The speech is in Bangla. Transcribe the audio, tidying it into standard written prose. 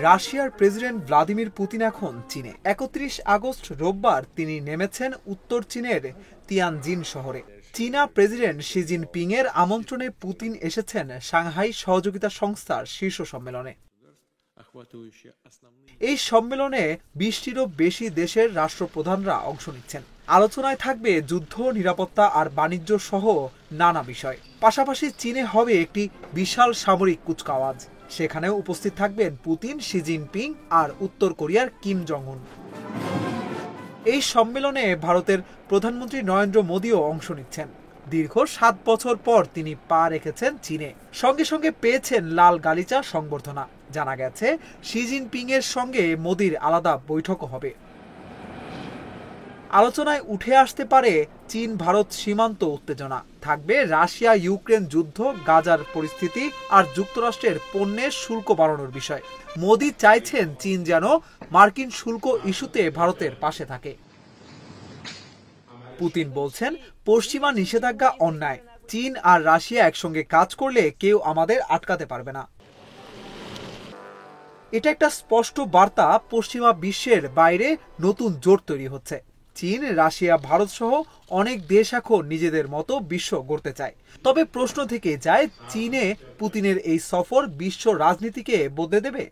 রাশিয়ার প্রেসিডেন্ট ভ্লাদিমির পুতিন এখন চীনে। ৩১ আগস্ট রোববার তিনি নেমেছেন উত্তর চীনের তিয়ানজিন শহরে। চীনা প্রেসিডেন্ট শি জিনপিং এর আমন্ত্রণে পুতিন এসেছেন সাংহাই সহযোগিতা সংস্থার শীর্ষ সম্মেলনে। এই সম্মেলনে ২০টিরও বেশি দেশের রাষ্ট্রপ্রধানরা অংশ নিচ্ছেন। আলোচনায় থাকবে যুদ্ধ, নিরাপত্তা আর বাণিজ্য সহ নানা বিষয়। পাশাপাশি চীনে হবে একটি বিশাল সামরিক কুচকাওয়াজ। সেখানেও উপস্থিত থাকবেন পুতিন, শি জিনপিং আর উত্তর কোরিয়ার কিম জং উন। এই সম্মেলনে ভারতের প্রধানমন্ত্রী নরেন্দ্র মোদীও অংশ নিচ্ছেন। দীর্ঘ ৭ বছর পর তিনি পা রেখেছেন চীনে। সঙ্গে সঙ্গে পেয়েছেন লাল গালিচা সংবর্ধনা। জানা গেছে শি জিনপিং এর সঙ্গে মোদীর আলাদা বৈঠকও হবে। আলোচনায় উঠে আসতে পারে চীন ভারত সীমান্ত উত্তেজনা, থাকবে রাশিয়া ইউক্রেন যুদ্ধ, গাজার পরিস্থিতি আর যুক্তরাষ্ট্রের পণ্যের শুল্ক বাড়ানোর বিষয়। মোদী চাইছেন চীন যেন মার্কিন শুল্ক ইস্যুতে ভারতের পাশে থাকে। পুতিন বলছেন, পশ্চিমা নিষেধাজ্ঞা অন্যায়। চীন আর রাশিয়া একসঙ্গে কাজ করলে কেউ আমাদের আটকাতে পারবে না। এটা একটা স্পষ্ট বার্তা, পশ্চিমা বিশ্বের বাইরে নতুন জোট তৈরি হচ্ছে। চীন, রাশিয়া, ভারত সহ অনেক দেশ এখন নিজেদের মতো বিশ্ব গড়তে চায়। তবে প্রশ্ন থেকে যায়, চীনে পুতিনের এই সফর বিশ্ব রাজনীতিকে বদলে দেবে?